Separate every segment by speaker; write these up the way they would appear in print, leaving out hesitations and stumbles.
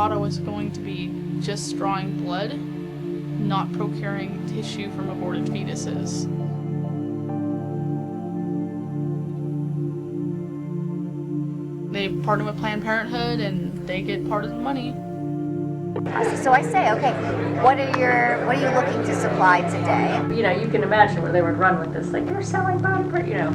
Speaker 1: thought I was going to be just drawing blood, not procuring tissue from aborted fetuses. They partner with Planned Parenthood and they get part of the money.
Speaker 2: So I say, okay, what are you looking to supply today?
Speaker 3: You know, you can imagine where they would run with this, like, you're selling body part, you know.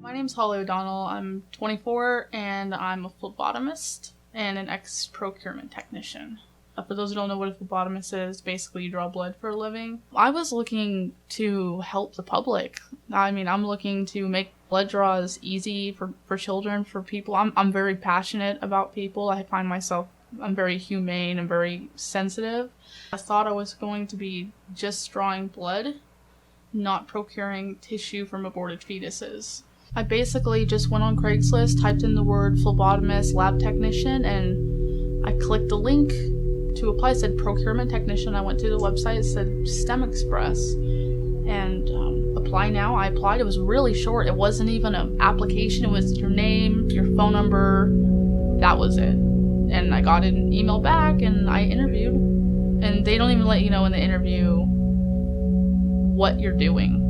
Speaker 1: My name's Holly O'Donnell. I'm 24 and I'm a phlebotomist and an ex-procurement technician. For those who don't know what a phlebotomist is, basically you draw blood for a living. I was looking to help the public. I mean, I'm looking to make blood draws easy for children, for people. I'm very passionate about people. I find myself, I'm very humane and very sensitive. I thought I was going to be just drawing blood, not procuring tissue from aborted fetuses. I basically just went on Craigslist, typed in the word phlebotomist, lab technician, and I clicked the link to apply. It said procurement technician. I went to the website, it said STEM Express, and apply now. I applied. It was really short. It wasn't even an application. It was your name, your phone number. That was it. And I got an email back and I interviewed. And they don't even let you know in the interview what you're doing.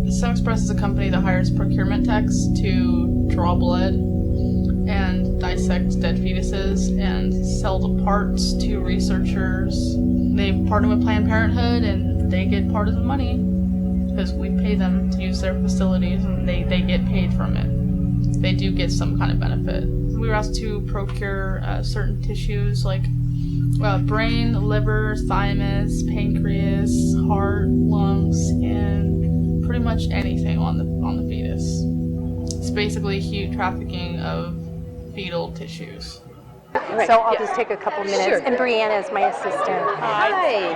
Speaker 1: STEM Express is a company that hires procurement techs to draw blood and dissect dead fetuses and sell the parts to researchers. They partner with Planned Parenthood and they get part of the money because we pay them to use their facilities and they get paid from it. They do get some kind of benefit. We were asked to procure certain tissues like brain, liver, thymus, pancreas, heart, lungs, and pretty much anything on the fetus. It's basically huge trafficking of fetal tissues.
Speaker 4: Right. So I'll just take a couple minutes.
Speaker 3: Sure.
Speaker 4: And Brianna is my assistant.
Speaker 3: Hi.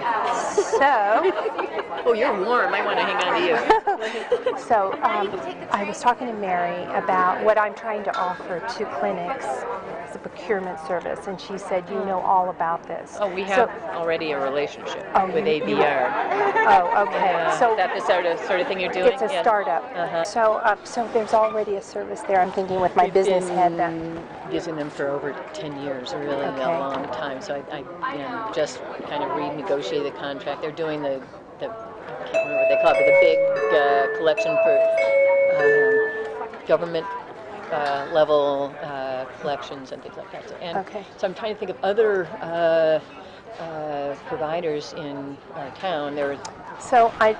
Speaker 4: So,
Speaker 3: Oh, you're warm. I want to hang on to you.
Speaker 4: so I was talking to Mary about what I'm trying to offer to clinics as a procurement service, and she said, you know all about this.
Speaker 3: Oh, we have already a relationship with
Speaker 4: you-
Speaker 3: ABR.
Speaker 4: Oh, okay. So
Speaker 3: Is that the sort of thing you're doing?
Speaker 4: it's a
Speaker 3: Yeah.
Speaker 4: startup.
Speaker 3: Uh-huh.
Speaker 4: So there's already a service there. I'm thinking with my business head that.
Speaker 3: Using them for over 10 years, a really
Speaker 4: Okay.
Speaker 3: long time. So I just kind of renegotiated the contract. They're doing the I can't remember what they call it, but the big collection for government level collections and things like that. So I'm trying to think of other providers in our town.
Speaker 4: So I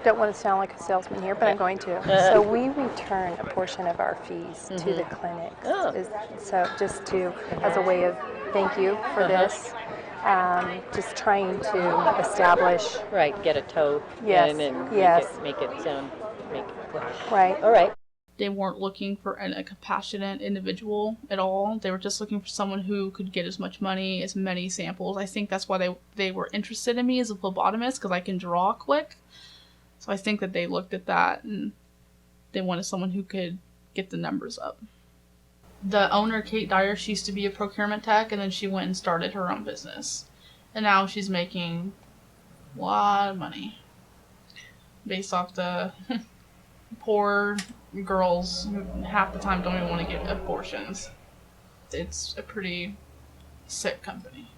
Speaker 4: don't want to sound like a salesman here, but I'm going to. So we return a portion of our fees to the clinics.
Speaker 3: Oh.
Speaker 4: So just as a way of thank you for this, just trying to establish.
Speaker 3: Right, get a toe
Speaker 4: Yes,
Speaker 3: in and
Speaker 4: yes.
Speaker 3: make it
Speaker 4: Right.
Speaker 3: all right.
Speaker 1: They weren't looking for a compassionate individual at all. They were just looking for someone who could get as much money, as many samples. I think that's why they were interested in me as a phlebotomist, because I can draw quick. So I think that they looked at that and they wanted someone who could get the numbers up. The owner, Kate Dyer, she used to be a procurement tech, and then she went and started her own business. And now she's making a lot of money based off the poor girls who half the time don't even want to get abortions. It's a pretty sick company.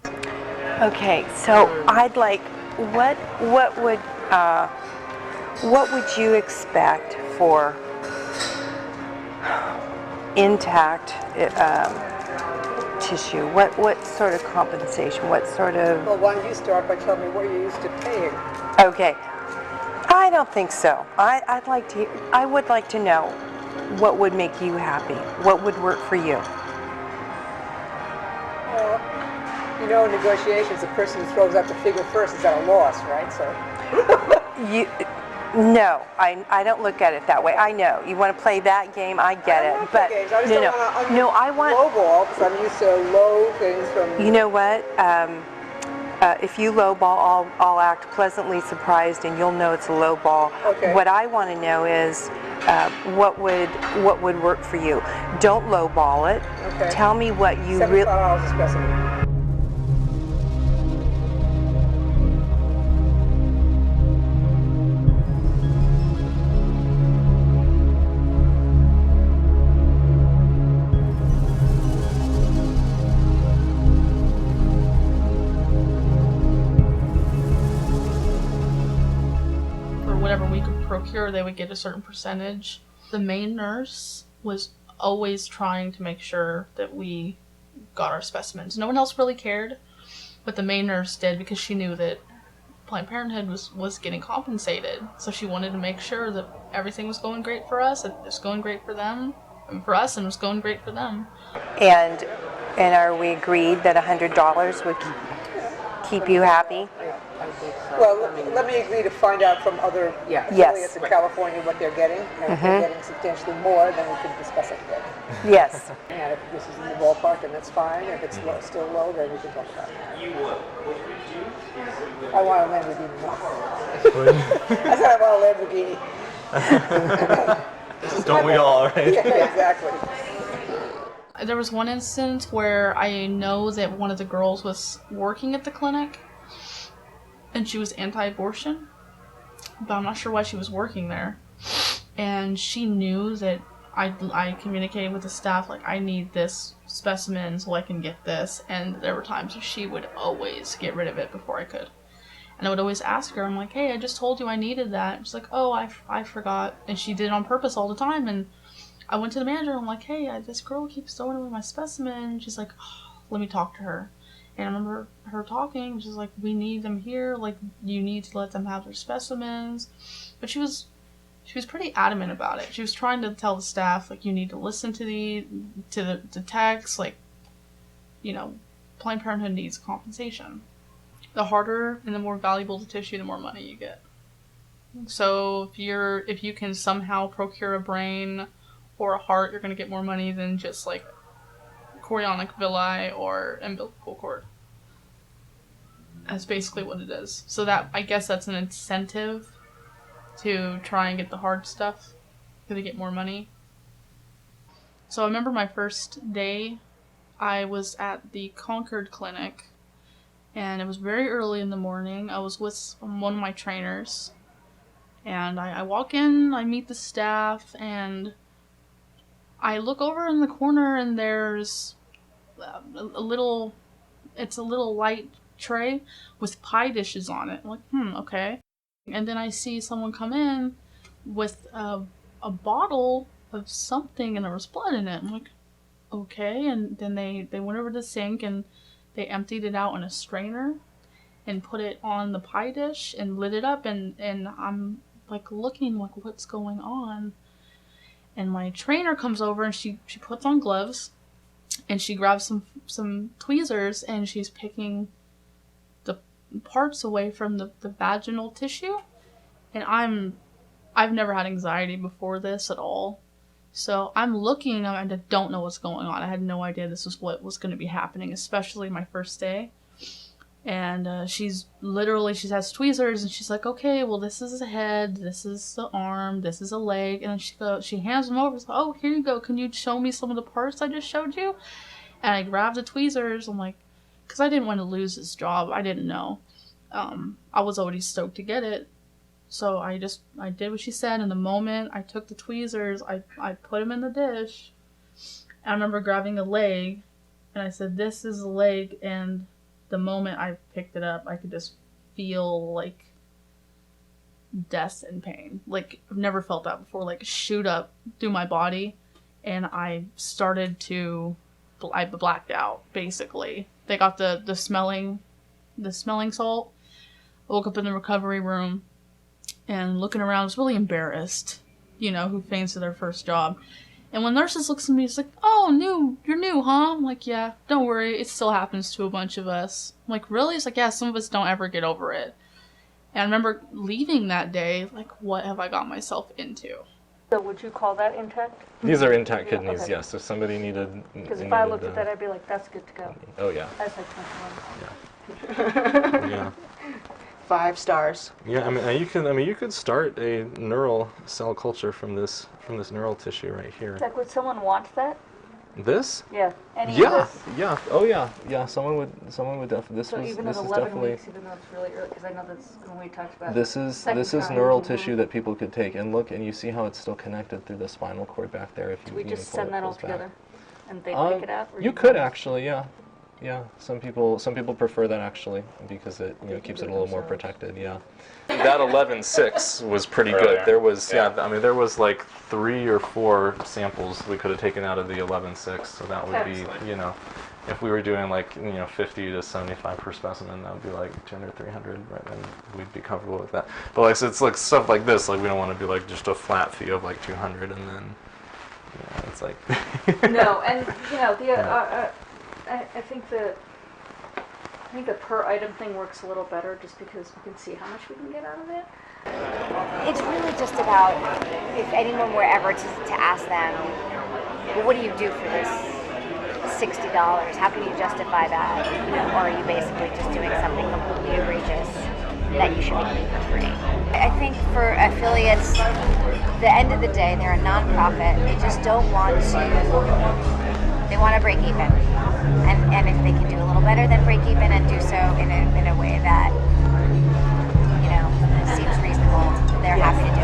Speaker 4: Okay. So I'd like what would you expect for intact tissue? What sort of compensation? What sort of?
Speaker 5: Well, why don't you start by telling me what you're used to paying?
Speaker 4: Okay. I don't think so. I would like to know what would make you happy. What would work for you?
Speaker 5: Well, you know, in negotiations, the person who throws out the figure first is at a loss, right? So.
Speaker 4: No, I don't look at it that way. I know you want to play that game. I get it, but I want
Speaker 5: low ball because I'm used to low things from.
Speaker 4: You know what? If you low ball, I'll act pleasantly surprised, and you'll know it's a low ball.
Speaker 5: Okay.
Speaker 4: What I want to know is what would work for you. Don't low ball it.
Speaker 5: Okay.
Speaker 4: Tell me what you really.
Speaker 5: $75 a specimen.
Speaker 1: procure, they would get a certain percentage. The main nurse was always trying to make sure that we got our specimens. No one else really cared, but the main nurse did because she knew that Planned Parenthood was getting compensated. So she wanted to make sure that everything was going great for us, that it was going great for them, and for us, and it was going great for them.
Speaker 4: And are we agreed that $100 would keep you happy?
Speaker 5: Well, let me agree to find out from other affiliates in California what they're getting. And if they're getting substantially more, then we can discuss it again.
Speaker 4: Yes.
Speaker 5: And if this is in the ballpark, then that's fine. If it's still low, then we can talk about it. I want a Lamborghini. I said I want a Lamborghini.
Speaker 6: Don't we all, right?
Speaker 5: Yeah, exactly.
Speaker 1: There was one instance where I know that one of the girls was working at the clinic, and she was anti-abortion, but I'm not sure why she was working there. And she knew that I communicated with the staff, like, I need this specimen so I can get this, and there were times where she would always get rid of it before I could. And I would always ask her, I'm like, hey, I just told you I needed that. And she's like, oh, I forgot. And she did it on purpose all the time. And I went to the manager, I'm like, hey, this girl keeps throwing away my specimen. And she's like, oh, let me talk to her. And I remember her talking, she's like, we need them here, like, you need to let them have their specimens. But she was pretty adamant about it. She was trying to tell the staff, like, you need to listen to the text, like, you know, Planned Parenthood needs compensation. The harder and the more valuable the tissue, the more money you get. So if you can somehow procure a brain or a heart, you're going to get more money than just, like, chorionic villi or umbilical cord. That's basically what it is. So that, I guess that's an incentive to try and get the hard stuff because they get more money. So I remember my first day, I was at the Concord Clinic, and it was very early in the morning. I was with one of my trainers, and I walk in, I meet the staff, and I look over in the corner, and there's a little light tray with pie dishes on it. I'm like, okay. And then I see someone come in with a bottle of something, and there was blood in it. I'm like, okay. And then they went over to the sink, and they emptied it out in a strainer and put it on the pie dish and lit it up, and I'm like looking like, what's going on? And my trainer comes over, and she puts on gloves, and she grabs some tweezers, and she's picking the parts away from the vaginal tissue. And I've never had anxiety before this at all. So I'm looking, and I don't know what's going on. I had no idea this was what was going to be happening, especially my first day. And she has tweezers, and she's like, okay, well, this is the head, this is the arm, this is a leg. And then she hands them over. So, oh, here you go. Can you show me some of the parts I just showed you? And I grabbed the tweezers. I'm like, because I didn't want to lose this job. I didn't know. I was already stoked to get it. So I did what she said. And the moment I took the tweezers, I put them in the dish. And I remember grabbing a leg, and I said, this is a leg. And the moment I picked it up, I could just feel, like, death and pain. Like, I've never felt that before, like, shoot up through my body. And I blacked out, basically. They got the smelling salt. I woke up in the recovery room, and looking around, I was really embarrassed, who faints to their first job. And when nurses looks at me, it's like, oh, you're new, huh? I'm like, yeah, don't worry, it still happens to a bunch of us. I'm like, really? It's like, yeah, some of us don't ever get over it. And I remember leaving that day, like, what have I got myself into?
Speaker 7: So would you call that intact?
Speaker 6: These are intact kidneys,
Speaker 7: Okay.
Speaker 6: yes. If somebody needed...
Speaker 7: Because if I looked at that, I'd be like, that's good to go.
Speaker 6: Oh, yeah.
Speaker 7: That's like 21.
Speaker 6: Yeah.
Speaker 8: 5 stars.
Speaker 6: Yeah, you could start a neural cell culture from this neural tissue right here.
Speaker 7: Like, would someone want that?
Speaker 6: This?
Speaker 7: Yeah. Any of
Speaker 6: Yeah,
Speaker 7: this?
Speaker 6: yeah. Oh, yeah. Someone would definitely.
Speaker 7: So even at 11 weeks, even though it's really early, because I know that's when we talked about.
Speaker 6: This is neural tissue that people could take and look, and you see how it's still connected through the spinal cord back there. If you
Speaker 7: We just send that all together, and they pick it out. Or
Speaker 6: you could actually, yeah. Yeah, some people prefer that actually because it keeps it a little more protected. Yeah. That 11.6 was pretty good. There was I mean there was like 3 or 4 samples we could have taken out of the 11.6, so that would be if we were doing like 50 to 75 per specimen, that would be like 200, 300, right? And we'd be comfortable with that. But like so it's like stuff like this, like we don't want to do like just a flat fee of like 200 and then it's like
Speaker 7: No, and I think the per item thing works a little better just because we can see how much we can get out of it.
Speaker 2: It's really just about if anyone were ever to ask them, well, what do you do for this $60? How can you justify that? Or are you basically just doing something completely egregious that you should be doing for free? I think for affiliates, the end of the day, they're a nonprofit. They just don't want to. They want to break even, and if they can do a little better than break even and do so in a way that seems reasonable, they're happy to do